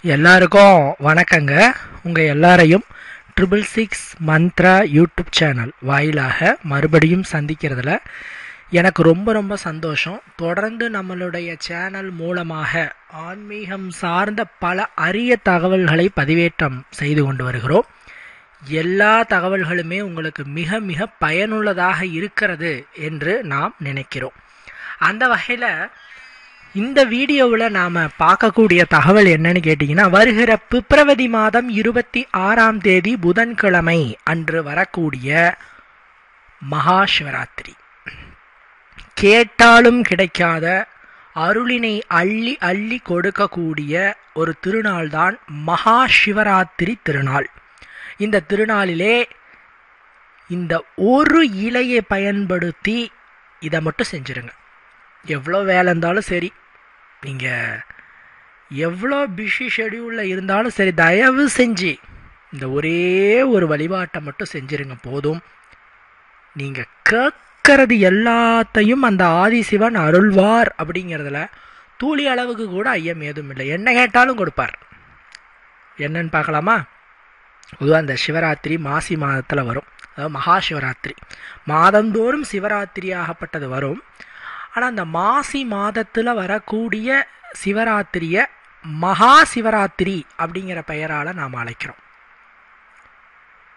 எல்லாருக்கும் வணக்கங்க. உங்கள் எல்லாரையும் 666 மந்த்ரா யூடியூப் சேனல் வாயிலாக மறுபடியும் சந்திக்கிறதுல எனக்கு ரொம்ப ரொம்ப சந்தோஷம். தொடர்ந்து நம்மளுடைய சேனல் மூலமாக ஆன்மீகம் சார்ந்த பல அரிய தகவல்களை பதிவேற்றம் செய்து கொண்டு வருகிறோம். எல்லா தகவல்களுமே உங்களுக்கு மிக மிக பயனுள்ளதாக இருக்கிறது என்று நாம் நினைக்கிறோம். அந்த வகையில் இந்த வீடியோவில் நாம் பார்க்கக்கூடிய தகவல் என்னன்னு கேட்டிங்கன்னா, வருகிற பிப்ரவரி மாதம் 26ஆம் தேதி புதன்கிழமை அன்று வரக்கூடிய மகா சிவராத்திரி. கேட்டாலும் கிடைக்காத அருளினை அள்ளி அள்ளி கொடுக்கக்கூடிய ஒரு திருநாள்தான் மகா சிவராத்திரி திருநாள். இந்த திருநாளிலே இந்த ஒரு இலையை பயன்படுத்தி இதை மட்டும் செஞ்சுருங்க. எவ்வளோ வேலை இருந்தாலும் சரி, நீங்கள் எவ்வளோ பிஸி ஷெடியூலில் இருந்தாலும் சரி, தயவு செஞ்சு இந்த ஒரே ஒரு வழிபாட்டை மட்டும் செஞ்சுருங்க போதும். நீங்கள் கேட்கறது எல்லாத்தையும் அந்த ஆதிசிவன் அருள்வார் அப்படிங்கிறதுல தூளி அளவுக்கு கூட ஐயம் ஏதும் இல்லை. என்ன கேட்டாலும் கொடுப்பார். என்னன்னு பார்க்கலாமா? பொதுவாக அந்த சிவராத்திரி மாசி மாதத்தில் வரும். அதாவது மகா சிவராத்திரி மாதந்தோறும் சிவராத்திரி ஆகப்பட்டது வரும். ஆனால் அந்த மாசி மாதத்தில் வரக்கூடிய சிவராத்திரியை மகா சிவராத்திரி அப்படிங்கிற பெயரால் நாம் அழைக்கிறோம்.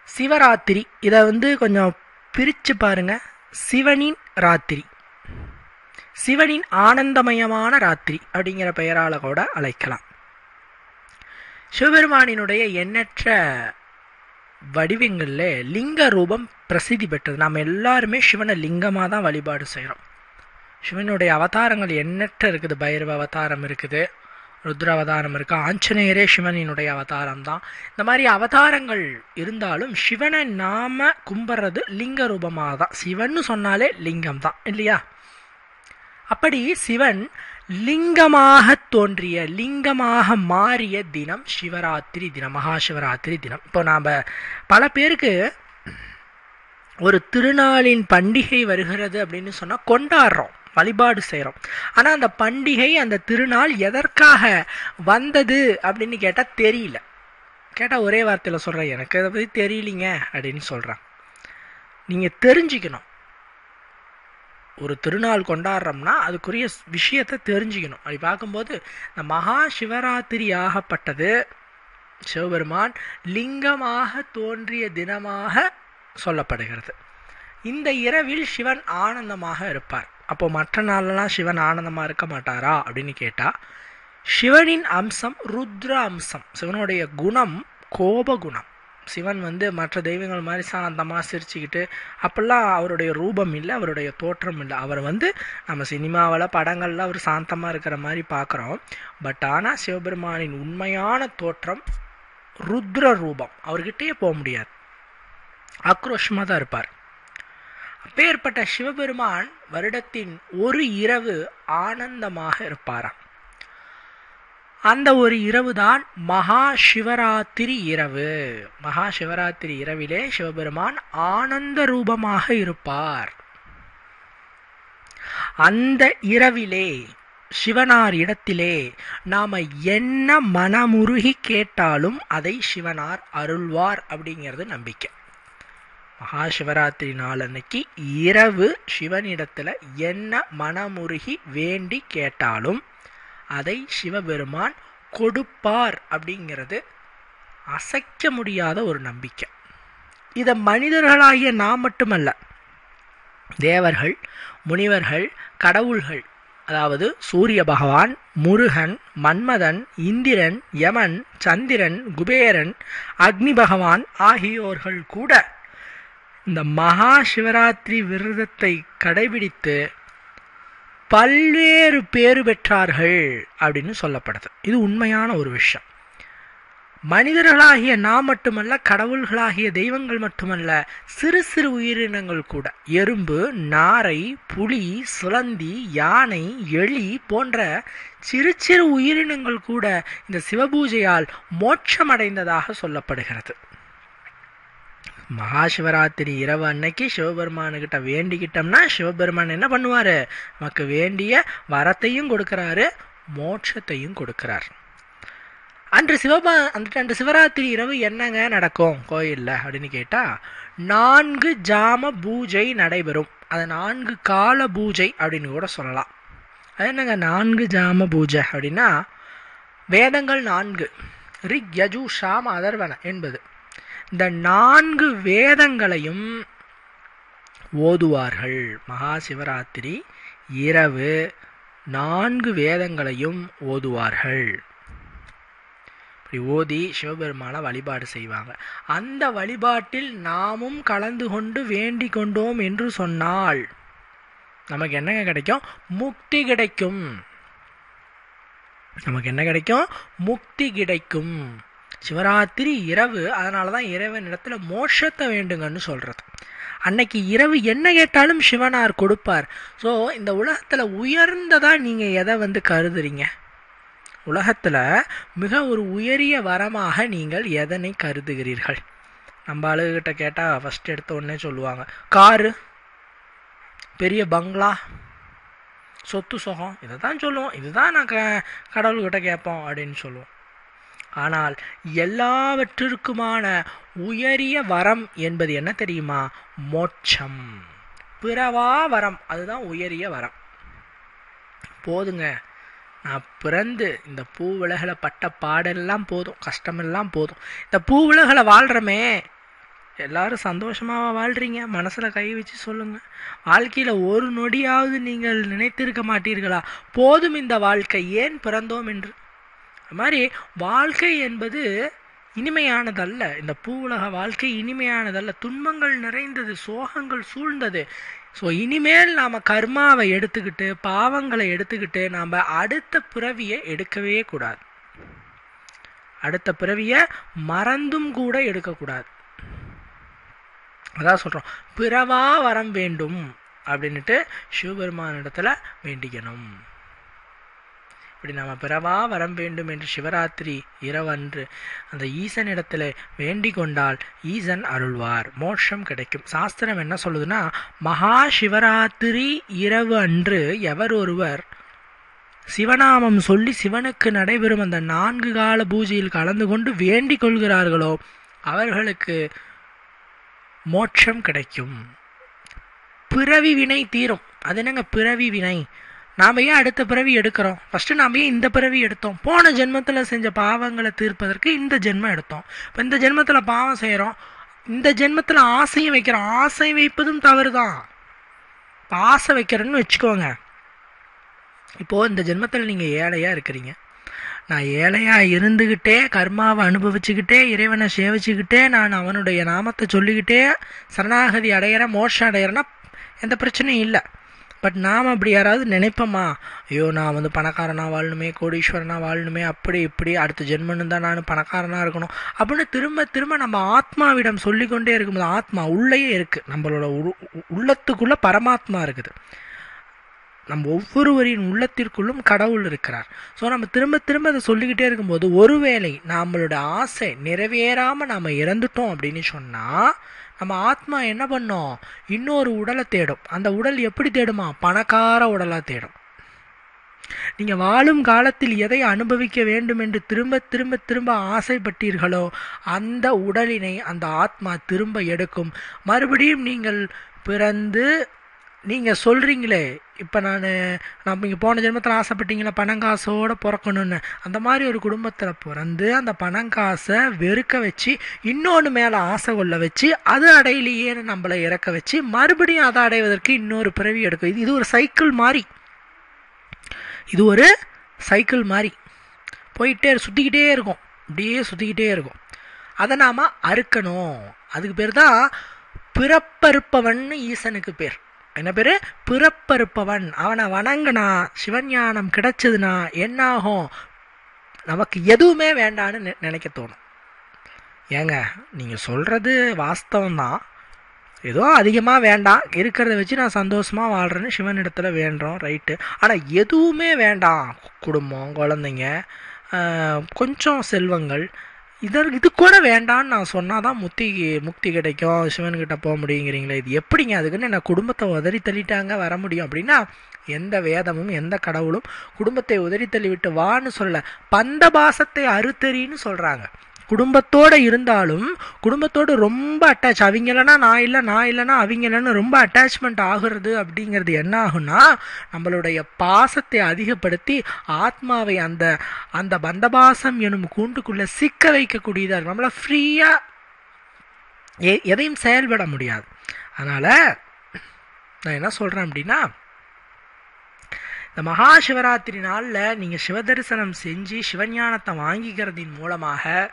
சிவராத்திரி இதை கொஞ்சம் பிரித்து பாருங்க. சிவனின் ராத்திரி, சிவனின் ஆனந்தமயமான ராத்திரி அப்படிங்கிற பெயரால் கூட அழைக்கலாம். சிவபெருமானினுடைய எண்ணற்ற வடிவங்களில் லிங்க ரூபம் பிரசித்தி பெற்றது. நாம் எல்லாருமே சிவனை லிங்கமாக தான் வழிபாடு செய்கிறோம். சிவனுடைய அவதாரங்கள் எண்ணற்ற இருக்குது. பைரவ அவதாரம் இருக்குது, ருத்ர அவதாரம் இருக்குது, ஆஞ்சநேயரே சிவனினுடைய அவதாரம் தான். இந்த மாதிரி அவதாரங்கள் இருந்தாலும் சிவனை நாம கும்பிட்றது லிங்க ரூபமாக தான். சிவன் சொன்னாலே லிங்கம் தான் இல்லையா? அப்படி சிவன் லிங்கமாக தோன்றிய, லிங்கமாக மாறிய தினம் சிவராத்திரி தினம், மகா சிவராத்திரி தினம். இப்போ நாம் பல பேருக்கு ஒரு திருநாளின் பண்டிகை வருகிறது அப்படின்னு சொன்னால் கொண்டாடுறோம், வழிபாடு செய்கிறோம். ஆனால் அந்த பண்டிகை, அந்த திருநாள் எதற்காக வந்தது அப்படின்னு கேட்டால் தெரியல. கேட்டால் ஒரே வார்த்தையில் சொல்கிறேன், எனக்கு அதை பற்றி தெரியலிங்க அப்படின்னு சொல்கிறான். நீங்கள் தெரிஞ்சுக்கணும். ஒரு திருநாள் கொண்டாடுறோம்னா அதுக்குரிய விஷயத்தை தெரிஞ்சுக்கணும். அப்படி பார்க்கும்போது இந்த மகா சிவராத்திரி ஆகப்பட்டது சிவபெருமான் லிங்கமாக தோன்றிய தினமாக சொல்லப்படுகிறது. இந்த இரவில் சிவன் ஆனந்தமாக இருப்பார். அப்போ மற்ற நாளெல்லாம் சிவன் ஆனந்தமாக இருக்க மாட்டாரா அப்படின்னு கேட்டால், சிவனின் அம்சம் ருத்ர அம்சம். சிவனுடைய குணம் கோபகுணம். சிவன் மற்ற தெய்வங்கள் மாதிரி சாந்தமாக சிரிச்சுக்கிட்டு அப்பெல்லாம் அவருடைய ரூபம் இல்லை, அவருடைய தோற்றம் இல்லை. அவர் நம்ம சினிமாவில் படங்களில் அவர் சாந்தமாக இருக்கிற மாதிரி பார்க்குறோம். பட் ஆனால் சிவபெருமானின் உண்மையான தோற்றம் ருத்ர ரூபம். அவர்கிட்டயே போக முடியாது, ஆக்ரோஷமாக தான் இருப்பார். அப்பேற்பட்ட சிவபெருமான் வருடத்தின் ஒரு இரவு ஆனந்தமாக இருப்பாராம். அந்த ஒரு இரவு தான் மகா சிவராத்திரி இரவு. மகா சிவராத்திரி இரவிலே சிவபெருமான் ஆனந்த ரூபமாக இருப்பார். அந்த இரவிலே சிவனார் இடத்திலே நாம என்ன மனமுருகி கேட்டாலும் அதை சிவனார் அருள்வார் அப்படிங்கிறது நம்பிக்கை. மகா சிவராத்திரி நாள் அன்னைக்கு இரவு சிவனிடத்துல என்ன மனமுருகி வேண்டி கேட்டாலும் அதை சிவபெருமான் கொடுப்பார் அப்படிங்கிறது அசைக்க முடியாத ஒரு நம்பிக்கை. இதை மனிதர்களாகிய நாம் மட்டுமல்ல, தேவர்கள், முனிவர்கள், கடவுள்கள், அதாவது சூரிய பகவான், முருகன், மன்மதன், இந்திரன், யமன், சந்திரன், குபேரன், அக்னி பகவான் ஆகியோர்கள் கூட இந்த மகா சிவராத்திரி விரதத்தை கடைபிடித்து பல்வேறு பேறு பெற்றார்கள் அப்படின்னு சொல்லப்படுது. இது உண்மையான ஒரு விஷயம். மனிதர்களாகிய நாம் மட்டுமல்ல, கடவுள்களாகிய தெய்வங்கள் மட்டுமல்ல, சிறு சிறு உயிரினங்கள் கூட, எறும்பு, நாரை, புலி, சுளந்தி, யானை, எலி போன்ற சிறு சிறு உயிரினங்கள் கூட இந்த சிவபூஜையால் மோட்சமடைந்ததாக சொல்லப்படுகிறது. மகா சிவராத்திரி இரவு அன்னைக்கு சிவபெருமானுக்கிட்ட வேண்டிக்கிட்டோம்னா சிவபெருமான் என்ன பண்ணுவார்? நமக்கு வேண்டிய வரத்தையும் கொடுக்குறாரு, மோட்சத்தையும் கொடுக்கிறார். அன்று சிவராத்திரி இரவு என்னங்க நடக்கும் கோயிலில் அப்படின்னு கேட்டால் 4 ஜாம பூஜை நடைபெறும். அது 4 கால பூஜை அப்படின்னு கூட சொல்லலாம். அது என்னங்க 4 ஜாம பூஜை அப்படின்னா, வேதங்கள் 4 ரிக் யஜு சாம அதர்வன என்பது. இந்த 4 வேதங்களையும் ஓதுவார்கள். மகா சிவராத்திரி இரவு 4 வேதங்களையும் ஓதுவார்கள். இப்படி ஓதி சிவபெருமான வழிபாடு செய்வாங்க. அந்த வழிபாட்டில் நாமும் கலந்து கொண்டு வேண்டிக் கொண்டோம் என்று சொன்னால் நமக்கு என்னங்க கிடைக்கும்? முக்தி கிடைக்கும். நமக்கு என்ன கிடைக்கும்? முக்தி கிடைக்கும். சிவராத்திரி இரவு, அதனால தான் இறைவனிடத்துல மோட்சத்தை வேண்டுங்கன்னு சொல்றது. அன்னைக்கு இரவு என்ன கேட்டாலும் சிவனார் கொடுப்பார். ஸோ இந்த உலகத்தில் உயர்ந்ததா நீங்கள் எதை கருதுறீங்க? உலகத்தில் மிக ஒரு உயரிய வரமாக நீங்கள் எதனை கருதுகிறீர்கள்? நம்ம ஆளுகிட்ட கேட்டால் ஃபஸ்ட் எடுத்த உடனே சொல்லுவாங்க காரு, பெரிய பங்களா, சொத்து சுகம், இதை தான் சொல்லுவோம். இதுதான் நான் கடவுள்கிட்ட கேட்போம் அப்படின்னு சொல்லுவோம். ஆனால் எல்லாவற்றிற்குமான உயரிய வரம் என்பது என்ன தெரியுமா? மோட்சம், பிறவா வரம். அதுதான் உயரிய வரம். போதுங்க, நான் பிறந்து இந்த பூ உலகில் பட்ட பாடெல்லாம் போதும், கஷ்டமெல்லாம் போதும். இந்த பூ உலகில் வாழ்கிறமே, எல்லாரும் சந்தோஷமாக வாழ்கிறீங்க? மனசில் கை வச்சு சொல்லுங்கள். வாழ்க்கையில் ஒரு நொடியாவது நீங்கள் நினைத்திருக்க மாட்டீர்களா, போதும் இந்த வாழ்க்கை, ஏன் பிறந்தோம் என்று? அது மாதிரி வாழ்க்கை என்பது இனிமையானதல்ல. இந்த பூ உலக வாழ்க்கை இனிமையானதல்ல, துன்பங்கள் நிறைந்தது, சோகங்கள் சூழ்ந்தது. ஸோ இனிமேல் நாம் கர்மாவை எடுத்துக்கிட்டு, பாவங்களை எடுத்துக்கிட்டு நாம் அடுத்த பிறவியை எடுக்கவே கூடாது. அடுத்த பிறவியை மறந்தும் கூட எடுக்கக்கூடாது. அதான் சொல்கிறோம், பிறவா வரம் வேண்டும் அப்படின்ட்டு சிவபெருமானிடத்துல வேண்டிக்கணும். இப்படி நம்ம பிறவா வரம் வேண்டும் என்று சிவராத்திரி இரவன்று அந்த ஈசனிடத்தில் வேண்டிக் கொண்டால் ஈசன் அருள்வார், மோட்சம் கிடைக்கும். சாஸ்திரம் என்ன சொல்லுதுன்னா, மகா சிவராத்திரி இரவு அன்று எவர் ஒருவர் சிவநாமம் சொல்லி சிவனுக்கு நடைபெறும் அந்த 4 கால பூஜையில் கலந்து கொண்டு வேண்டிக் கொள்கிறார்களோ அவர்களுக்கு மோட்சம் கிடைக்கும், பிறவி வினை தீரும். அது என்னங்க பிறவி வினை? நாம் ஏன் அடுத்த பிறவி எடுக்கிறோம்? ஃபஸ்ட்டு நாம் ஏன் இந்த பிறவி எடுத்தோம்? போன ஜென்மத்தில் செஞ்ச பாவங்களை தீர்ப்பதற்கு இந்த ஜென்மம் எடுத்தோம். இப்போ இந்த ஜென்மத்தில் பாவம் செய்கிறோம், இந்த ஜென்மத்தில் ஆசையும் வைக்கிறோம். ஆசை வைப்பதும் தவறு தான். இப்போ ஆசை வைக்கிறேன்னு வச்சுக்கோங்க. இப்போது இந்த ஜென்மத்தில் நீங்கள் ஏழையாக இருக்கிறீங்க. நான் ஏழையாக இருந்துக்கிட்டே கர்மாவை அனுபவிச்சுக்கிட்டே இறைவனை சேவிச்சுக்கிட்டே நான் அவனுடைய நாமத்தை சொல்லிக்கிட்டே சரணாகதி அடையிறேன், மோட்சம் அடையிறேன்னா எந்த பிரச்சனையும் இல்லை. பட் நாம் அப்படி யாராவது நினைப்போமா? ஐயோ நான் பணக்காரனாக வாழணுமே, கோடீஸ்வரனாக வாழணுமே, அப்படி இப்படி அடுத்த ஜென்மன்னு தான் நான் பணக்காரனாக இருக்கணும் அப்படின்னு திரும்ப திரும்ப நம்ம ஆத்மாவிடம் சொல்லிக்கொண்டே இருக்கும்போது, ஆத்மா உள்ளேயே இருக்குது, நம்மளோட உள்ளத்துக்குள்ளே பரமாத்மா இருக்குது. நம்ம ஒவ்வொருவரின் உள்ளத்திற்குள்ளும் கடவுள் இருக்கிறார். ஸோ நம்ம திரும்ப திரும்ப அதை சொல்லிக்கிட்டே இருக்கும்போது, ஒருவேளை நம்மளோட ஆசை நிறைவேறாமல் நாம் இறந்துட்டோம் அப்படின்னு சொன்னால் நம்ம ஆத்மா என்ன பண்ணோம்? இன்னொரு உடலை தேடும். அந்த உடல் எப்படி தேடுமா? பணக்கார உடலாக தேடும். நீங்கள் வாழும் காலத்தில் எதை அனுபவிக்க வேண்டும் என்று திரும்ப திரும்ப திரும்ப ஆசைப்பட்டீர்களோ அந்த உடலினை அந்த ஆத்மா திரும்ப எடுக்கும். மறுபடியும் நீங்கள் பிறந்து நீங்கள் சொல்கிறீங்களே, இப்போ நான் இங்கே போன ஜென்மத்தில் ஆசைப்பட்டீங்களா பணங்காசோடு பிறக்கணும்னு, அந்த மாதிரி ஒரு குடும்பத்தில் பிறந்து அந்த பணங்காசை வெறுக்க வச்சு இன்னொன்று மேலே ஆசை கொள்ள வச்சு அது அடையிலேயே நம்மளை இறக்க வச்சு மறுபடியும் அதை அடைவதற்கு இன்னொரு பிறவி எடுக்கும். இது ஒரு சைக்கிள் மாதிரி, இது ஒரு சைக்கிள் மாதிரி போயிட்டே சுற்றிக்கிட்டே இருக்கும், அப்படியே சுற்றிக்கிட்டே இருக்கும். அதை நாம் அறுக்கணும். அதுக்கு பேர் தான் பிறப்பறுப்பவன். ஈசனுக்கு பேர் என்ன பேர்? பிறப்பறுப்பவன். அவனை வணங்கினா சிவஞானம் கிடைச்சதுன்னா என்னாகும்? நமக்கு எதுவுமே வேண்டான்னு நினைக்க தோணும். ஏங்க நீங்கள் சொல்கிறது வாஸ்தவம்தான், ஏதோ அதிகமாக வேண்டாம், இருக்கிறத வச்சு நான் சந்தோஷமாக வாழ்கிறேன்னு சிவனிடத்தில் வேண்டுறோம், ரைட்டு. ஆனால் எதுவுமே வேண்டாம், குடும்பம், குழந்தைங்க, கொஞ்சம் செல்வங்கள், இது கூட வேண்டான்னு நான் சொன்னாதான் முக்தி கிடைக்கும், சிவன்கிட்ட போக முடியுங்கிறீங்களே, இது எப்படிங்க? அதுக்குன்னு என்ன குடும்பத்தை உதறி தள்ளிட்டாங்க வர முடியும் அப்படின்னா, எந்த வேதமும் எந்த கடவுளும் குடும்பத்தை உதறி தள்ளிவிட்டு வான்னு சொல்ல, பந்த பாசத்தை அறுத்தறின்னு சொல்றாங்க. குடும்பத்தோட இருந்தாலும் குடும்பத்தோடு ரொம்ப அட்டாச், அவங்க இல்லைன்னா நான் இல்லை, நான் இல்லைன்னா அவங்க இல்லைன்னு ரொம்ப அட்டாச்மெண்ட் ஆகுறது அப்படிங்கிறது என்ன ஆகும்னா, நம்மளுடைய பாசத்தை அதிகப்படுத்தி ஆத்மாவை அந்த அந்த பந்தபாசம் எனும் கூண்டுக்குள்ள சிக்க வைக்கக்கூடியதா இருக்கும். நம்மள ஃப்ரீயா எதையும் செயல்பட முடியாது. அதனால நான் என்ன சொல்றேன் அப்படின்னா, இந்த மகா சிவராத்திரி நாளில் நீங்கள் சிவதரிசனம் செஞ்சு சிவஞானத்தை வாங்கிக்கிறதின் மூலமாக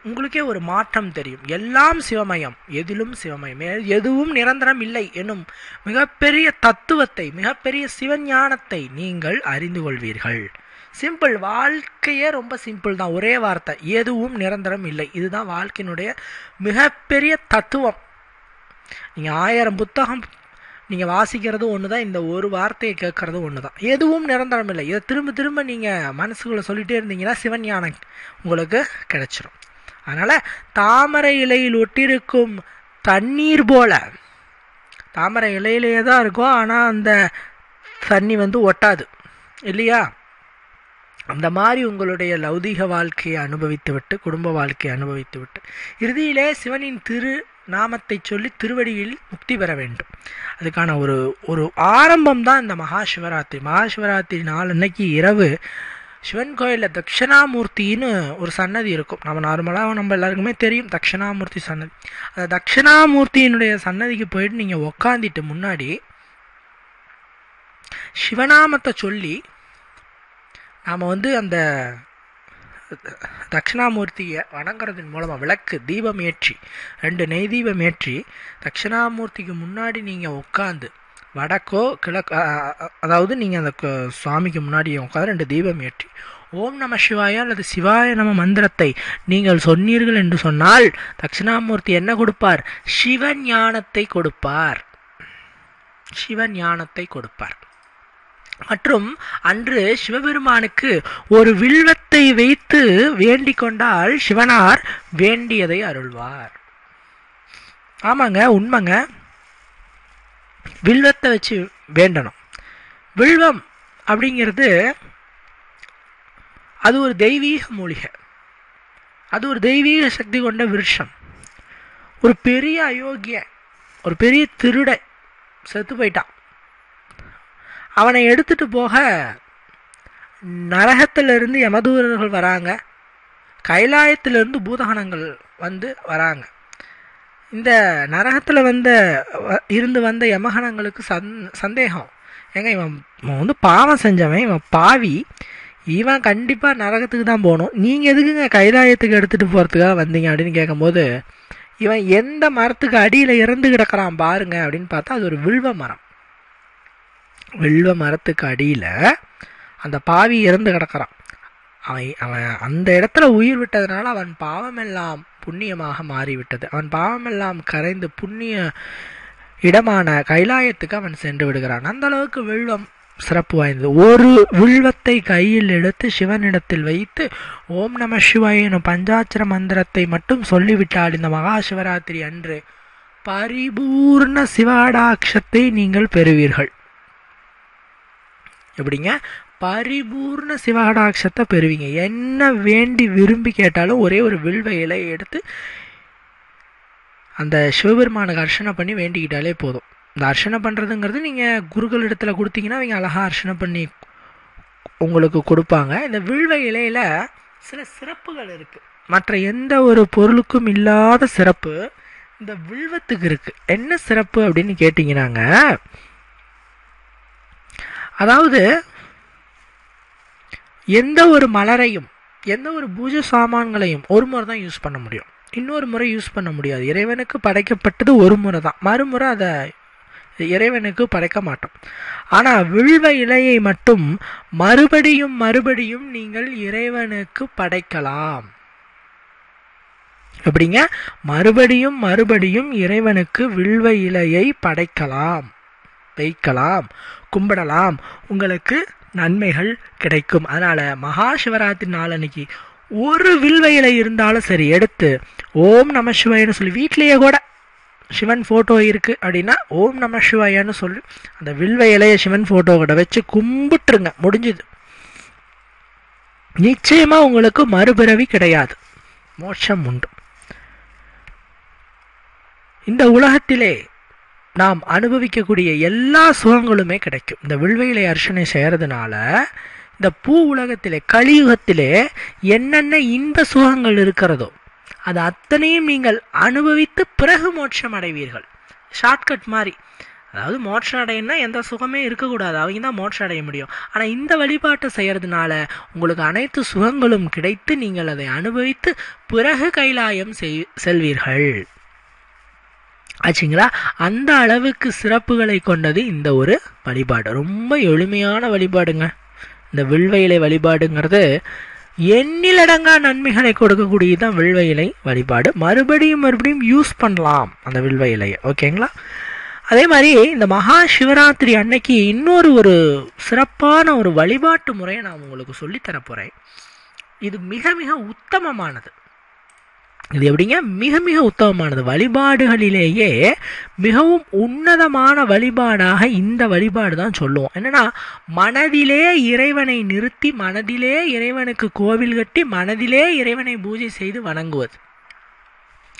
உங்களுக்கே ஒரு மாற்றம் தெரியும். எல்லாம் சிவமயம், எதிலும் சிவமயம், எதுவும் நிரந்தரம் இல்லை என்னும் மிகப்பெரிய தத்துவத்தை, மிகப்பெரிய சிவஞானத்தை நீங்கள் அறிந்து கொள்வீர்கள். சிம்பிள், வாழ்க்கையே ரொம்ப சிம்பிள் தான். ஒரே வார்த்தை, எதுவும் நிரந்தரம் இல்லை. இதுதான் வாழ்க்கையினுடைய மிகப்பெரிய தத்துவம். நீங்கள் 1000 புத்தகம் நீங்கள் வாசிக்கிறது ஒன்று தான், இந்த ஒரு வார்த்தையை கேட்கறது ஒன்று தான். எதுவும் நிரந்தரம் இல்லை. இதை திரும்ப திரும்ப நீங்கள் மனசுக்குள்ளே சொல்லிகிட்டே இருந்தீங்கன்னா சிவஞானம் உங்களுக்கு கிடைச்சிரும். அதனால் தாமரை இலையில் ஒட்டிருக்கும் தண்ணீர் போல, தாமரை இலையிலேயே தான் இருக்கும், ஆனால் அந்த தண்ணி ஒட்டாது இல்லையா? அந்த மாதிரி உங்களுடைய லௌதீக வாழ்க்கையை அனுபவித்து விட்டு, குடும்ப வாழ்க்கையை அனுபவித்து விட்டு, இறுதியிலே சிவனின் திரு நாமத்தை சொல்லி திருவடியில் முக்தி பெற வேண்டும். அதுக்கான ஒரு ஆரம்பம் தான் இந்த மகாசிவராத்திரி. மகாசிவராத்திரி நாள் அன்னைக்கு இரவு சிவன் கோயிலில் தட்சிணாமூர்த்தின்னு ஒரு சன்னதி இருக்கும். நம்ம எல்லாருக்குமே தெரியும் தட்சிணாமூர்த்தி சன்னதி. அந்த தட்சிணாமூர்த்தியினுடைய சன்னதிக்கு போயிட்டு நீங்கள் உக்காந்துட்டு முன்னாடி சிவநாமத்தை சொல்லி நாம் அந்த தட்சிணாமூர்த்தியை வணங்குறதன் மூலமாக விளக்கு தீபம் ஏற்றி 2 நெய் தீபம் ஏற்றி தட்சிணாமூர்த்திக்கு முன்னாடி நீங்கள் உட்காந்து வடக்கோ கிழக்கு, அதாவது நீங்கள் அந்த சுவாமிக்கு முன்னாடி உட்காந்து 2 தீபம் ஏற்றி ஓம் நம சிவாய அல்லது சிவாய நம மந்திரத்தை நீங்கள் சொன்னீர்கள் என்று சொன்னால் தட்சிணாமூர்த்தி என்ன கொடுப்பார்? சிவஞானத்தை கொடுப்பார். சிவஞானத்தை கொடுப்பார். மற்றும் அன்று சிவபெருமானுக்கு ஒரு வில்வத்தை வைத்து வேண்டிக் கொண்டால் சிவனார் வேண்டியதை அருள்வார். ஆமாங்க, உண்மைங்க. வில்வத்தை வச்சு வேண்டணும். வில்வம் அப்படிங்கிறது அது ஒரு தெய்வீக மூலிகை, அது ஒரு தெய்வீக சக்தி கொண்ட விருட்சம். ஒரு பெரிய அயோக்கிய, ஒரு பெரிய திருடை செத்து போயிட்டான். அவனை எடுத்துட்டு போக நரகத்திலிருந்து யமதூரர்கள் வராங்க, கைலாயத்திலிருந்து பூதகணங்கள் வராங்க. இந்த நரகத்தில் இருந்து வந்த யமகணங்களுக்கு சந்தேகம், ஏங்க இவன் பாவம் செஞ்சவன், இவன் பாவி, இவன் கண்டிப்பாக நரகத்துக்கு தான் போகணும், நீங்கள் எதுக்குங்க கைலாயத்துக்கு எடுத்துகிட்டு போகிறதுக்காக வந்தீங்க அப்படின்னு கேட்கும்போது, இவன் எந்த மரத்துக்கு அடியில் இறந்து கிடக்கிறான் பாருங்க அப்படின்னு பார்த்தா அது ஒரு வில்வ மரம். வில்வ மரத்துக்கு அடியில் அந்த பாவி இறந்து கிடக்கிறான். அவன் அந்த இடத்துல உயிர் விட்டதுனால அவன் பாவமெல்லாம் புண்ணியமாக மாறிவிட்டது. அவன் பாவமெல்லாம் கரைந்து புண்ணிய இடமான கைலாயத்துக்கு அவன் சென்று விடுகிறான். அந்த அளவுக்கு வில்வம் சிறப்பு வாய்ந்தது. ஒரு வில்வத்தை கையில் எடுத்து சிவனிடத்தில் வைத்து ஓம் நம சிவாய எனும் பஞ்சாட்சர மந்திரத்தை மட்டும் சொல்லிவிட்டால் இந்த மகா சிவராத்திரி அன்று பரிபூர்ண சிவகடாட்சத்தை நீங்கள் பெறுவீர்கள். எப்படிங்க? பரிபூர்ண சிவகடாட்சத்தை பெறுவீங்க. என்ன வேண்டி விரும்பி கேட்டாலும் ஒரே ஒரு வில்வ இலையை எடுத்து அந்த சிவபெருமானுக்கு அர்ச்சனை பண்ணி வேண்டிக்கிட்டாலே போதும். இந்த அர்ச்சனை பண்ணுறதுங்கிறது நீங்கள் குருக்கள் இடத்துல கொடுத்தீங்கன்னா அவங்க அழகாக அர்ச்சனை பண்ணி உங்களுக்கு கொடுப்பாங்க. இந்த வில்வ இலையில் சில சிறப்புகள் இருக்குது, மற்ற எந்த ஒரு பொருளுக்கும் இல்லாத சிறப்பு இந்த வில்வத்துக்கு இருக்குது. என்ன சிறப்பு அப்படின்னு கேட்டிங்கன்னாங்க, அதாவது எந்த ஒரு மலரையும் எந்த ஒரு பூஜை சாமான்களையும் ஒரு முறை தான் யூஸ் பண்ண முடியும், இன்னொரு முறை யூஸ் பண்ண முடியாது. இறைவனுக்கு படைக்கப்பட்டது ஒரு முறை தான், மறுமுறை அதை இறைவனுக்கு படைக்க மாட்டோம். ஆனால் வில்வ இலையை மட்டும் மறுபடியும் மறுபடியும் நீங்கள் இறைவனுக்கு படைக்கலாம். எப்படிங்க? மறுபடியும் மறுபடியும் இறைவனுக்கு வில்வ இலையை படைக்கலாம், வைக்கலாம், கும்பிடலாம், உங்களுக்கு நன்மைகள் கிடைக்கும். அதனால மகா சிவராத்திரி நாள் அன்னைக்கு ஒரு வில்வ இலை இருந்தாலும் சரி எடுத்து ஓம் நம சிவாயன்னு சொல்லி, வீட்லேயே கூட சிவன் ஃபோட்டோ இருக்குது அப்படின்னா ஓம் நம சிவாயான்னு சொல்லி அந்த வில்வ இலையை சிவன் ஃபோட்டோ கூட வச்சு கும்பிட்டுருங்க, முடிஞ்சுது. நிச்சயமாக உங்களுக்கு மறுபிறவி கிடையாது, மோட்சம் உண்டு. இந்த உலகத்திலே நாம் அனுபவிக்கக்கூடிய எல்லா சுகங்களுமே கிடைக்கும். இந்த வில்வ இலை அர்ச்சனை செய்கிறதுனால இந்த பூ உலகத்திலே கலியுகத்திலே என்னென்ன இன்ப சுகங்கள் இருக்கிறதோ அது அத்தனையும் நீங்கள் அனுபவித்து பிறகு மோட்சம் அடைவீர்கள். ஷார்ட்கட் மாதிரி. அதாவது மோட்சம் அடையணும்னா எந்த சுகமே இருக்கக்கூடாது, அவங்க தான் மோட்சம் அடைய முடியும். ஆனால் இந்த வழிபாட்டை செய்கிறதுனால உங்களுக்கு அனைத்து சுகங்களும் கிடைத்து நீங்கள் அதை அனுபவித்து பிறகு கைலாயம் செல்வீர்கள். ஆச்சுங்களா? அந்த அளவுக்கு சிறப்புகளை கொண்டது இந்த ஒரு வழிபாடு. ரொம்ப எளிமையான வழிபாடுங்க இந்த வில்வ இலை வழிபாடுங்கிறது. எண்ணிலடங்கா நன்மைகளை கொடுக்கக்கூடியதான் வில்வ இலை வழிபாடு. மறுபடியும் யூஸ் பண்ணலாம் அந்த வில்வ இலையை. ஓகேங்களா? அதே மாதிரி இந்த மகா சிவராத்திரி அன்னைக்கு இன்னொரு ஒரு சிறப்பான ஒரு வழிபாட்டு முறையை நான் உங்களுக்கு சொல்லித்தர போகிறேன். இது மிக மிக உத்தமமானது. இது எப்படிங்க? மிக மிக உத்தமமானது. வழிபாடுகளிலேயே மிகவும் உன்னதமான வழிபாடாக இந்த வழிபாடு தான் சொல்லுவோம். என்னன்னா, மனதிலே இறைவனை நிறுத்தி, மனதிலே இறைவனுக்கு கோவில் கட்டி, மனதிலே இறைவனை பூஜை செய்து வணங்குவது.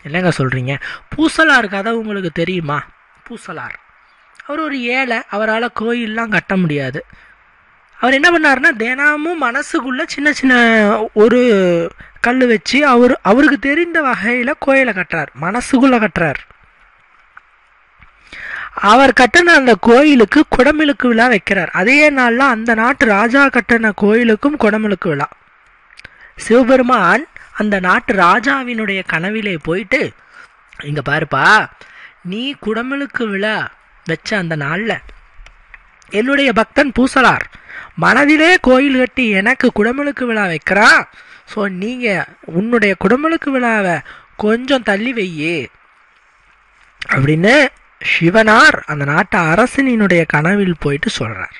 இல்லைங்க சொல்றீங்க? பூசலார் கதை உங்களுக்கு தெரியுமா? பூசலார் அவர் ஒரு ஏழை, அவரால் கோயிலெலாம் கட்ட முடியாது. அவர் என்ன பண்ணாருன்னா, தினமும் மனசுக்குள்ள சின்ன சின்ன ஒரு கல் வச்சு அவருக்கு தெரிந்த வகையில் கோயிலை கட்டுறார், மனசுக்குள்ள கட்டுறார். அவர் கட்டின அந்த கோயிலுக்கு குடமிழுக்கு விழா வைக்கிறார். அதே நாளில் அந்த நாட்டு ராஜா கட்டின கோயிலுக்கும் குடமிழுக்கு விழா. சிவபெருமான் அந்த நாட்டு ராஜாவினுடைய கனவிலே போயிட்டு, இங்கே பாருப்பா, நீ குடமிழுக்கு விழா வச்ச அந்த நாளில் என்னுடைய பக்தன் பூசலார் மனதிலே கோயில் கட்டி எனக்கு குடமுழுக்கு விழா வைக்கிறான். ஸோ நீங்கள் உன்னுடைய குடமுழுக்கு விழாவை கொஞ்சம் தள்ளி வையே அப்படின்னு சிவனார் அந்த நாட்டு அரசனினுடைய கனவில் போயிட்டு சொல்கிறார்.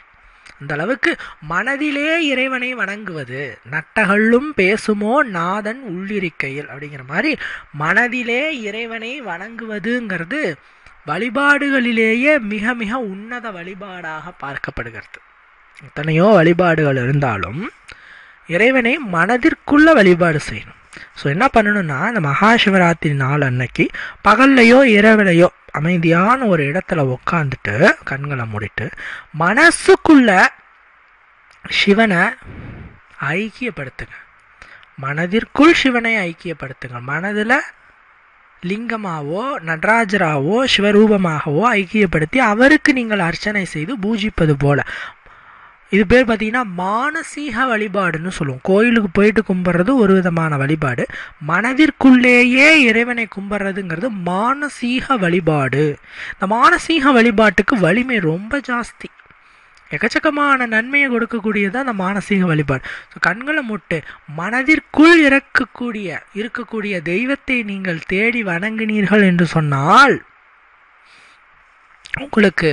அந்த அளவுக்கு மனதிலே இறைவனை வணங்குவது. நட்டகல்லும் பேசுமோ நாதன் உள்ளிருக்கையில் அப்படிங்கிற மாதிரி மனதிலே இறைவனை வணங்குவதுங்கிறது வழிபாடுகளிலேயே மிக மிக உன்னத வழிபாடாக பார்க்கப்படுகிறது. எத்தனையோ வழிபாடுகள் இருந்தாலும் இறைவனை மனதிற்குள்ள வழிபாடு செய்யணும். ஸோ என்ன பண்ணணும்னா, இந்த மகா சிவராத்திரி நாள் அன்னைக்கு பகல்லையோ இரவிலையோ அமைதியான ஒரு இடத்துல உக்காந்துட்டு கண்களை மூடிட்டு மனசுக்குள்ள சிவனை ஐக்கியப்படுத்துங்க. மனதிற்குள் சிவனை ஐக்கியப்படுத்துங்க. மனதில் லிங்கமாவோ நடராஜராவோ சிவரூபமாகவோ ஐக்கியப்படுத்தி அவருக்கு நீங்கள் அர்ச்சனை செய்து பூஜிப்பது போல. இது பேர் பார்த்தீங்கன்னா மானசீக வழிபாடுன்னு சொல்லுவோம். கோயிலுக்கு போயிட்டு கும்பிட்றது ஒரு விதமான வழிபாடு, மனதிற்குள்ளேயே இறைவனை கும்பிட்றதுங்கிறது மானசீக வழிபாடு. இந்த மானசீக வழிபாட்டுக்கு வலிமை ரொம்ப ஜாஸ்தி, எக்கச்சக்கமான நன்மையை கொடுக்கக்கூடியதான் அந்த மானசீக வழிபாடு. ஸோ கண்களை மூட்டு மனதிற்குள் இருக்கக்கூடிய தெய்வத்தை நீங்கள் தேடி வணங்கினீர்கள் என்று சொன்னால் உங்களுக்கு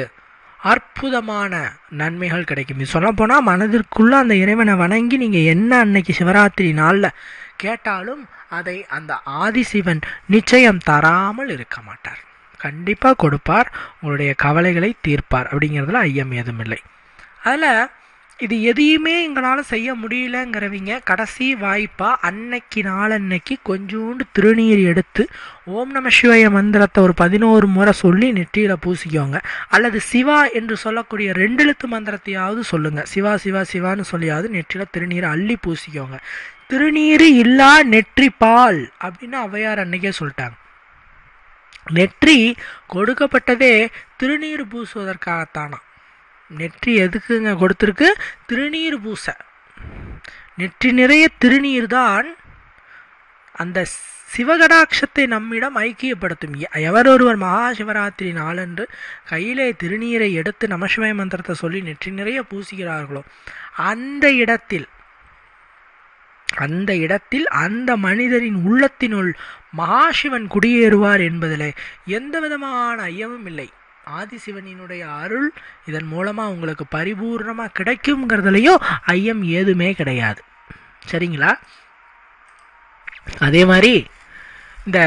அற்புதமான நன்மைகள் கிடைக்கும். இது சொல்ல போனால் மனதிற்குள்ள அந்த இறைவனை வணங்கி நீங்கள் என்ன அன்னைக்கு சிவராத்திரி நாளில் கேட்டாலும் அதை அந்த ஆதிசிவன் நிச்சயம் தராமல் இருக்க மாட்டார். கண்டிப்பாக கொடுப்பார், உங்களுடைய கவலைகளை தீர்ப்பார். அப்படிங்கிறதுல ஐயம் ஏதும் இல்லை. அதில் இது எதையுமே எங்களால் செய்ய முடியலங்கிறவங்க கடைசி வாய்ப்பாக அன்னைக்கு நாளன்னைக்கு கொஞ்சோண்டு திருநீர் எடுத்து ஓம் நம சிவாய மந்திரத்தை ஒரு 11 முறை சொல்லி நெற்றியில் பூசிக்கோங்க. அல்லது சிவா என்று சொல்லக்கூடிய 2 எழுத்து மந்திரத்தையாவது சொல்லுங்கள். சிவா சிவா சிவான்னு சொல்லியாவது நெற்றியில் திருநீரை அள்ளி பூசிக்கோங்க. திருநீர் இல்லா நெற்றி பால் அப்படின்னு ஔவையார் அன்னைக்கே சொல்லிட்டாங்க. நெற்றி கொடுக்கப்பட்டதே திருநீர் பூசுவதற்காகத்தானா. நெற்றி எதுக்குங்க கொடுத்துருக்கு? திருநீர் பூச. நெற்றி நிறைய திருநீர் தான் அந்த சிவகடாட்சத்தை நம்மிடம் ஐக்கியப்படுத்தும். எவர் ஒருவர் மகா சிவராத்திரி நாளன்று கையிலே திருநீரை எடுத்து நமசிவாய மந்திரத்தை சொல்லி நெற்றி நிறைய பூசுகிறார்களோ அந்த இடத்தில் அந்த மனிதரின் உள்ளத்தினுள் மகாசிவன் குடியேறுவார் என்பதில் எந்த விதமான ஐயமும் இல்லை. ஆதிசிவனினுடைய அருள் இதன் மூலமாக உங்களுக்கு பரிபூர்ணமாக கிடைக்குங்கிறதுலையும் ஐயம் ஏதுமே கிடையாது. சரிங்களா? அதே மாதிரி இந்த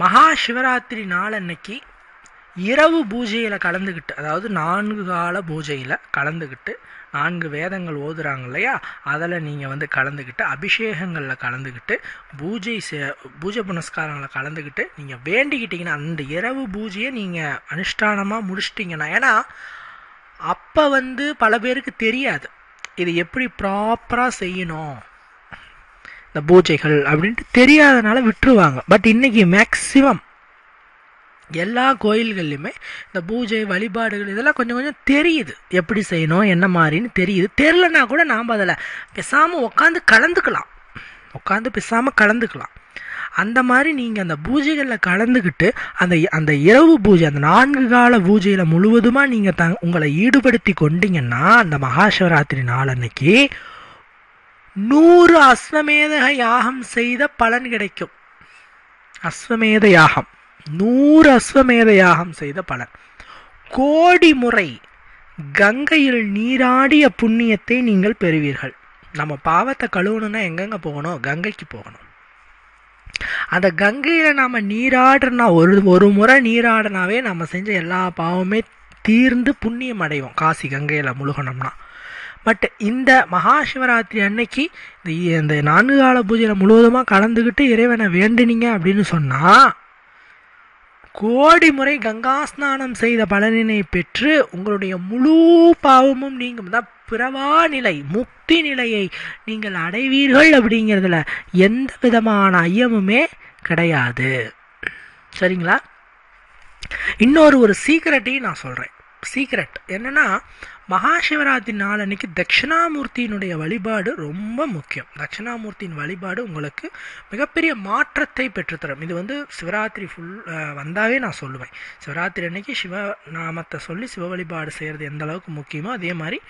மகா சிவராத்திரி நாள் அன்னைக்கு இரவு பூஜையில் கலந்துக்கிட்டு, அதாவது 4 கால பூஜையில் கலந்துக்கிட்டு, 4 வேதங்கள் ஓதுறாங்க இல்லையா, அதில் நீங்கள் கலந்துக்கிட்டு, அபிஷேகங்களில் கலந்துக்கிட்டு, பூஜை புனஸ்காரங்களில் கலந்துக்கிட்டு நீங்கள் வேண்டிக்கிட்டீங்கன்னா, அந்த இரவு பூஜையை நீங்கள் அனுஷ்டானமாக முடிச்சிட்டிங்கன்னா, ஏன்னா அப்போ பல பேருக்கு தெரியாது இது எப்படி ப்ராப்பராக செய்யணும் இந்த பூஜைகள் அப்படின்ட்டு தெரியாதனால விட்டுருவாங்க. பட் இன்னைக்கு மேக்சிமம் எல்லா கோயில்கள்லையுமே இந்த பூஜை வழிபாடுகள் இதெல்லாம் கொஞ்சம் கொஞ்சம் தெரியுது, எப்படி செய்யணும் என்ன மாதிரின்னு தெரியுது. தெரிலனா கூட நாம் அதில் பேசாமல் உட்காந்து பேசாமல் கலந்துக்கலாம். அந்த மாதிரி நீங்கள் அந்த பூஜைகளில் கலந்துக்கிட்டு அந்த இரவு பூஜை, அந்த 4 கால பூஜையில் முழுவதுமாக நீங்கள் உங்களை ஈடுபடுத்தி கொண்டீங்கன்னா, அந்த மகாசிவராத்திரி நாள் அன்னைக்கு 100 அஸ்வமேத யாகம் செய்த பலன் கிடைக்கும். அஸ்வமேத யாகம், 100 அஸ்வமேத யாகம் செய்த பலன். கோடி முறை கங்கையில் நீராடிய புண்ணியத்தை நீங்கள் பெறுவீர்கள். நம்ம பாவத்தை கழுவணும்னா எங்கெங்க போகணும்? கங்கைக்கு போகணும். அந்த கங்கையில நாம நீராடுனா, ஒரு முறை நீராடினாவே நம்ம செஞ்ச எல்லா பாவமே தீர்ந்து புண்ணியம் அடைவோம் காசி கங்கையில முழுகணும்னா. பட் இந்த மகாசிவராத்திரி அன்னைக்கு இந்த 4 கால பூஜையில முழுவதுமாக கலந்துக்கிட்டு இறைவனை வேண்டினீங்க அப்படின்னு சொன்னா, கோடி முறை கங்கா ஸ்நானம் செய்த பலனினை பெற்று உங்களுடைய முழு பாவமும் நீங்கும். பிறவா நிலை, முக்தி நிலையை நீங்கள் அடைவீர்கள் அப்படிங்கிறதுல எந்த விதமான ஐயமுமே கிடையாது. சரிங்களா? இன்னொரு சீக்ரெட்டையும் நான் சொல்றேன். சீக்ரெட் என்னன்னா, மகாசிவராத்திரி நாள் அன்னைக்கு தட்சிணாமூர்த்தியினுடைய வழிபாடு ரொம்ப முக்கியம். தட்சிணாமூர்த்தியின் வழிபாடு உங்களுக்கு மிகப்பெரிய மாற்றத்தை பெற்றுத்தரும். இது சிவராத்திரி வந்தாவே நான் சொல்லுவேன். சிவராத்திரி அன்னைக்கு சிவநாமத்தை சொல்லி சிவ வழிபாடு செய்கிறது எந்த அளவுக்கு முக்கியமோ, அதே மாதிரி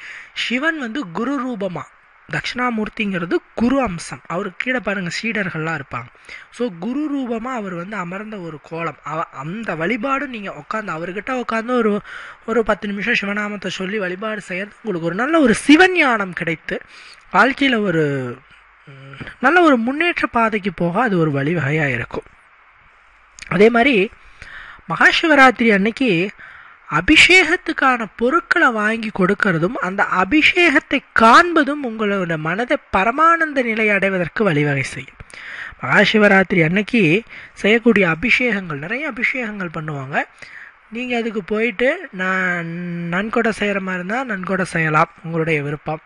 சிவன் குரு ரூபமாக, தட்சிணாமூர்த்திங்கிறது குரு அம்சம். அவருக்கு கீழே பாருங்க சீடர்கள்லாம் இருப்பாங்க. ஸோ குரு ரூபமாக அவர் அமர்ந்த ஒரு கோலம். அந்த வழிபாடு நீங்கள் உட்காந்து அவர்கிட்ட உட்காந்து ஒரு 10 நிமிஷம் சிவநாமத்தை சொல்லி வழிபாடு செய்கிறது உங்களுக்கு ஒரு நல்ல ஒரு சிவஞானம் கிடைத்து வாழ்க்கையில் ஒரு நல்ல ஒரு முன்னேற்ற பாதைக்கு போக அது ஒரு வழிவகையாக இருக்கும். அதே மாதிரி மகாசிவராத்திரி அன்னைக்கு அபிஷேகத்துக்கான பொருட்களை வாங்கி கொடுக்கறதும் அந்த அபிஷேகத்தை காண்பதும் உங்களோட மனதை பரமானந்த நிலை அடைவதற்கு வழிவகை செய்யும். மகாசிவராத்திரி அன்னைக்கு செய்யக்கூடிய அபிஷேகங்கள், நிறைய அபிஷேகங்கள் பண்ணுவாங்க. நீங்கள் அதுக்கு போயிட்டு நன்கொடை செய்கிற மாதிரி இருந்தால் நன்கொடை செய்யலாம், உங்களுடைய விருப்பம்.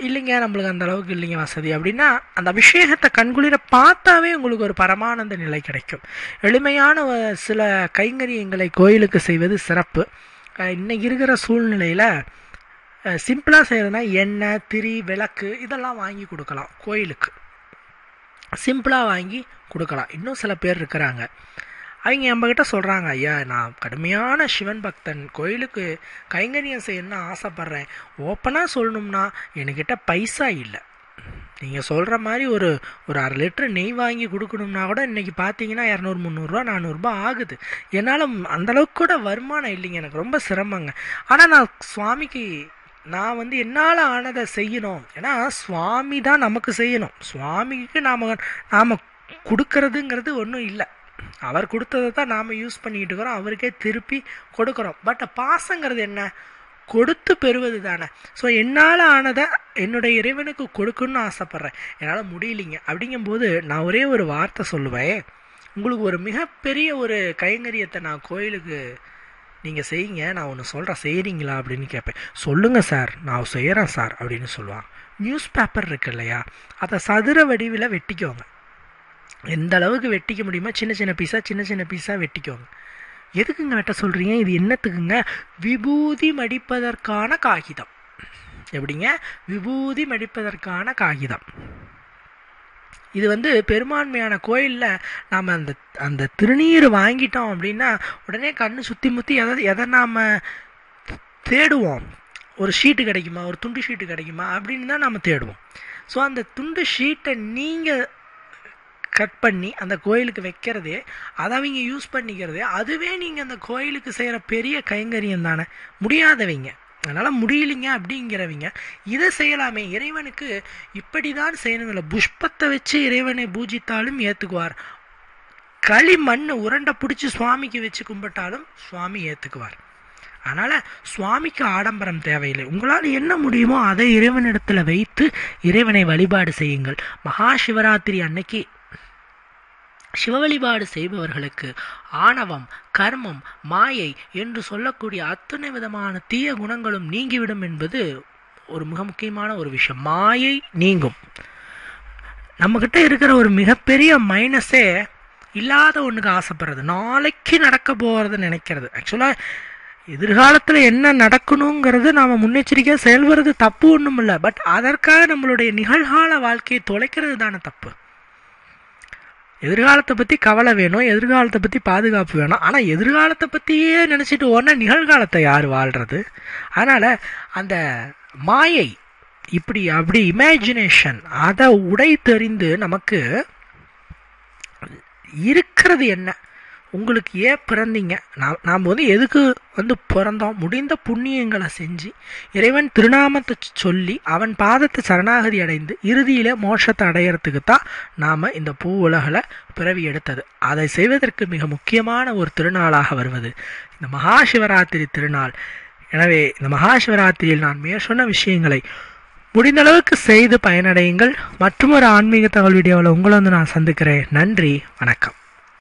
இல்லைங்க நம்மளுக்கு அந்த அளவுக்கு இல்லைங்க வசதி அப்படின்னா, அந்த அபிஷேகத்தை கண்குளிர பார்த்தாவே உங்களுக்கு ஒரு பரமானந்த நிலை கிடைக்கும். எளிமையான சில கைங்கரியங்களை கோயிலுக்கு செய்வது சிறப்பு. இன்னைக்கு இருக்கிற சூழ்நிலையில் சிம்பிளாக செய்கிறதுனா எண்ணெய், திரி, விளக்கு இதெல்லாம் வாங்கி கொடுக்கலாம். கோயிலுக்கு சிம்பிளாக வாங்கி கொடுக்கலாம். இன்னும் சில பேர் இருக்கிறாங்க, அவங்க நம்மக்கிட்ட சொல்கிறாங்க, ஐயா நான் கடுமையான சிவன் பக்தன், கோயிலுக்கு கைங்கரியம் செய்யணும்னு ஆசைப்பட்றேன். ஓப்பனாக சொல்லணும்னா என்கிட்ட பைசா இல்லை. நீங்கள் சொல்கிற மாதிரி ஒரு 1/2 லிட்டர் நெய் வாங்கி கொடுக்கணும்னா கூட இன்றைக்கி பார்த்தீங்கன்னா 200, 300 ரூபா, 400 ரூபா ஆகுது. என்னால் அந்தளவுக்கு கூட வருமானம் இல்லைங்க, எனக்கு ரொம்ப சிரமங்க. ஆனால் நான் சுவாமிக்கு நான் என்னால் ஆனதை செய்யணும். ஏன்னா சுவாமி தான் நமக்கு செய்யணும். சுவாமிக்கு நாம் கொடுக்கறதுங்கிறது ஒன்றும் இல்லை. அவர் கொடுத்ததை தான் நாம் யூஸ் பண்ணிக்கிட்டு இருக்கிறோம், அவருக்கே திருப்பி கொடுக்குறோம். பட் பாசங்கிறது என்ன? கொடுத்து பெறுவது தானே. ஸோ என்னால் ஆனதை என்னுடைய இறைவனுக்கு கொடுக்கணும்னு ஆசைப்பட்றேன், என்னால் முடியலைங்க அப்படிங்கும்போது நான் ஒரே ஒரு வார்த்தை சொல்லுவேன், உங்களுக்கு ஒரு மிகப்பெரிய ஒரு கைங்கரியத்தை நான் கோயிலுக்கு நீங்கள் செய்யுங்க, நான் ஒன்று சொல்கிறேன், செய்கிறீங்களா அப்படின்னு கேட்பேன். சொல்லுங்கள் சார், நான் செய்கிறேன் சார் அப்படின்னு சொல்லுவாங்க. நியூஸ் பேப்பர் இருக்கு இல்லையா, அதை சதுர வடிவில் வெட்டிக்கோங்க. எந்த அளவுக்கு வெட்டிக்க முடியுமோ சின்ன சின்ன பீஸாக வெட்டிக்கோங்க. எதுக்குங்க வெட்ட சொல்கிறீங்க? இது என்னத்துக்குங்க? விபூதி மடிப்பதற்கான காகிதம். எப்படிங்க? விபூதி மடிப்பதற்கான காகிதம். இது பெரும்பான்மையான கோயிலில் நாம் அந்த திருநீர் வாங்கிட்டோம் அப்படின்னா உடனே கண்ணு சுற்றி முற்றி எதை நாம் தேடுவோம்? ஒரு ஷீட்டு கிடைக்குமா, ஒரு துண்டு ஷீட்டு கிடைக்குமா அப்படின்னு தான் நாம் தேடுவோம். ஸோ அந்த துண்டு ஷீட்டை நீங்கள் கட் பண்ணி அந்த கோயிலுக்கு வைக்கிறதே, அதை அவங்க யூஸ் பண்ணிக்கிறதே, அதுவே நீங்கள் அந்த கோயிலுக்கு செய்கிற பெரிய கைங்கரியம் தானே. முடியாதவங்க அதனால் முடியலைங்க அப்படிங்கிறவங்க இதை செய்யலாமே. இறைவனுக்கு இப்படி தான் செய்யணுங்கள. புஷ்பத்தை வச்சு இறைவனை பூஜித்தாலும் ஏற்றுக்குவார். களிமண் உருண்டை பிடிச்சி சுவாமிக்கு வச்சு கும்பிட்டாலும் சுவாமி ஏற்றுக்குவார். அதனால் சுவாமிக்கு ஆடம்பரம் தேவையில்லை. உங்களால் என்ன முடியுமோ அதை இறைவனிடத்தில் வைத்து இறைவனை வழிபாடு செய்யுங்கள். மகா சிவராத்திரி அன்னைக்கு சிவ வழிபாடு செய்பவர்களுக்கு ஆணவம், கர்மம், மாயை என்று சொல்லக்கூடிய அத்தனை விதமான தீய குணங்களும் நீங்கிவிடும் என்பது ஒரு மிக முக்கியமான ஒரு விஷயம். மாயை நீங்கும். நம்மக்கிட்ட இருக்கிற ஒரு மிகப்பெரிய மைனஸே இல்லாத ஒன்றுக்கு ஆசைப்படுறது, நாளைக்கு நடக்க போகிறத நினைக்கிறது. ஆக்சுவலாக எதிர்காலத்தில் என்ன நடக்கணுங்கிறது நாம் முன்னெச்சரிக்கையாக செயல்படுறது தப்பு ஒன்றும் இல்லை. பட் அதற்காக நம்மளுடைய நிகழ்கால வாழ்க்கையை தொலைக்கிறது தானே தப்பு. எதிர்காலத்தை பற்றி கவலை வேணும், எதிர்காலத்தை பற்றி பாதுகாப்பு வேணும். ஆனால் எதிர்காலத்தை பற்றியே நினச்சிட்டு ஓடனா நிகழ்காலத்தை யார் வாழ்கிறது? அதனால் அந்த மாயை இப்படி அப்படி இமேஜினேஷன் அதை உடைத்தெறிந்து நமக்கு இருக்கிறது என்ன, உங்களுக்கு ஏன் பிறந்தீங்க, நாம் எதுக்கு பிறந்தோம், முடிந்த புண்ணியங்களை செஞ்சு இறைவன் திருநாமத்தை சொல்லி அவன் பாதத்தை சரணாகதி அடைந்து இறுதியில் மோட்சத்தை அடையிறதுக்கு தான் நாம் இந்த பூ உலகில் பிறவி எடுத்தது. அதை செய்வதற்கு மிக முக்கியமான ஒரு திருநாளாக வருவது இந்த மகா சிவராத்திரி திருநாள். எனவே இந்த மகா சிவராத்திரியில் நான் மேற்சொன்ன விஷயங்களை முடிந்த அளவுக்கு செய்து பயனடையுங்கள். மற்றும் ஒரு ஆன்மீக தகவல் வீடியோவில் உங்களை நான் சந்திக்கிறேன். நன்றி, வணக்கம்.